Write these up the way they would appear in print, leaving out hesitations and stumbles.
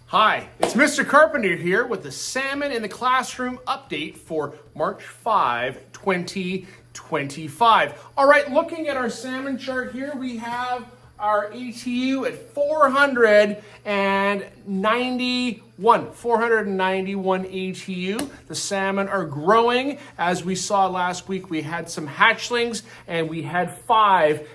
Hi, it's Mr. Carpenter here with the Salmon in the Classroom update for March 5, 2025. All right, looking at our salmon chart here, we have our ATU at 491 ATU. The salmon are growing. As we saw last week, we had some hatchlings and we had 5,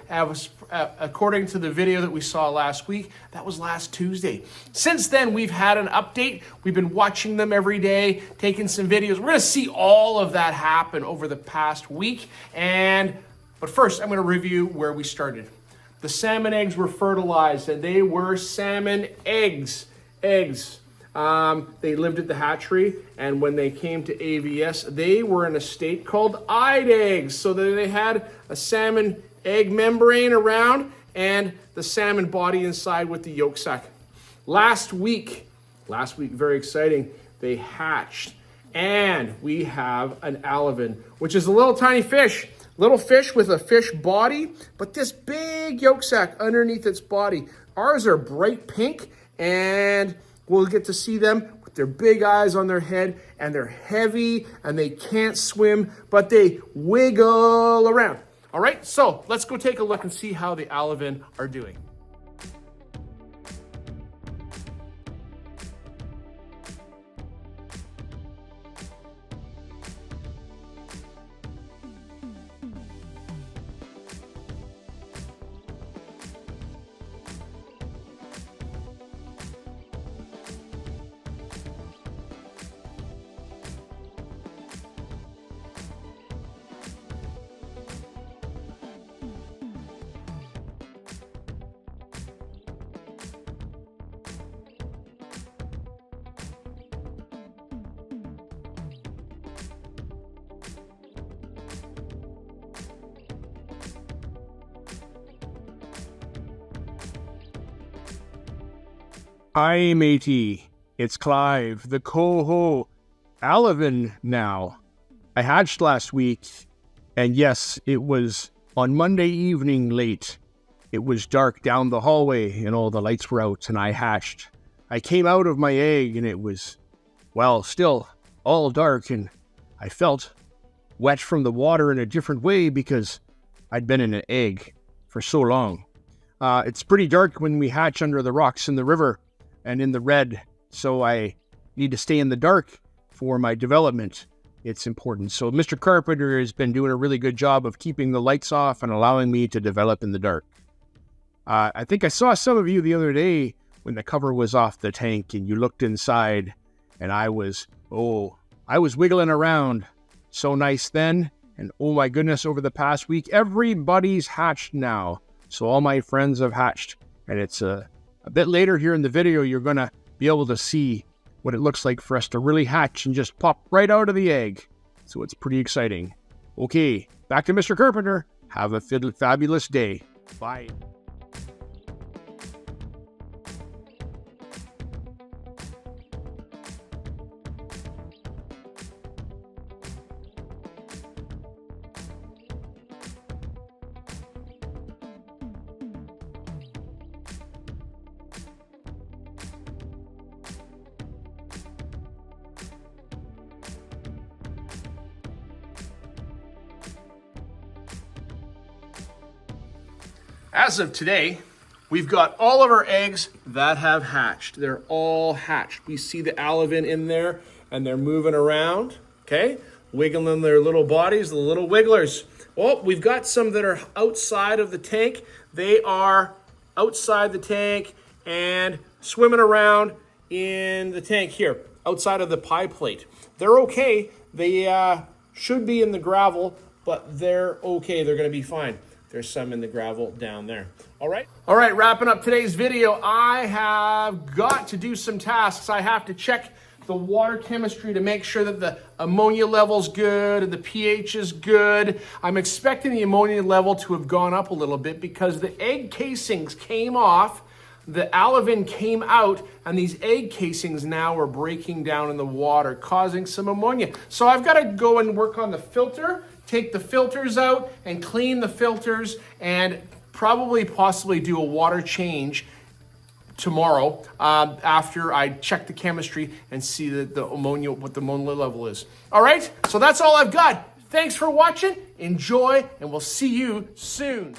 according to the video that we saw last week. That was last Tuesday. Since then, we've had an update. We've been watching them every day, taking some videos. We're gonna see all of that happen over the past week. But first, I'm gonna review where we started. The salmon eggs were fertilized, and they were salmon eggs. They lived at the hatchery, and when they came to AVS, they were in a state called eyed eggs. So they had a salmon egg membrane around and the salmon body inside with the yolk sac. Last week, very exciting, they hatched, and we have an alevin, which is a little tiny fish. Little fish with a fish body, but this big yolk sac underneath its body. Ours are bright pink, and we'll get to see them with their big eyes on their head, and they're heavy, and they can't swim, but they wiggle around. All right, so let's go take a look and see how the alevin are doing. Hi, matey. It's Clive, the coho alevin now. I hatched last week, and yes, it was on Monday evening late. It was dark down the hallway, and all the lights were out, and I hatched. I came out of my egg, and it was, well, still all dark, and I felt wet from the water in a different way because I'd been in an egg for so long. It's pretty dark when we hatch under the rocks in the river and in the red, so I need to stay in the dark for my development. It's important. So Mr. Carpenter has been doing a really good job of keeping the lights off and allowing me to develop in the dark. I think I saw some of you the other day when the cover was off the tank and you looked inside, and I was wiggling around. So nice then, and oh my goodness, over the past week, everybody's hatched now. So all my friends have hatched, and it's a bit later here in the video, you're going to be able to see what it looks like for us to really hatch and just pop right out of the egg. So it's pretty exciting. Okay, back to Mr. Carpenter. Have a fabulous day. Bye. As of today, we've got all of our eggs that have hatched. They're all hatched. We see the alevin in there, and they're moving around, okay? Wiggling their little bodies, the little wigglers. Well, we've got some that are outside of the tank. They are outside the tank and swimming around in the tank here, outside of the pie plate. They're okay. They should be in the gravel, but they're okay. They're gonna be fine. There's some in the gravel down there. All right, wrapping up today's video, I have got to do some tasks. I have to check the water chemistry to make sure that the ammonia level's good and the pH is good. I'm expecting the ammonia level to have gone up a little bit because the egg casings came off, the alevin came out, and these egg casings now are breaking down in the water, causing some ammonia. So I've got to go and work on the filter, take the filters out and clean the filters, and possibly do a water change tomorrow after I check the chemistry and see the ammonia, what the ammonia level is. All right, so that's all I've got. Thanks for watching. Enjoy, and we'll see you soon.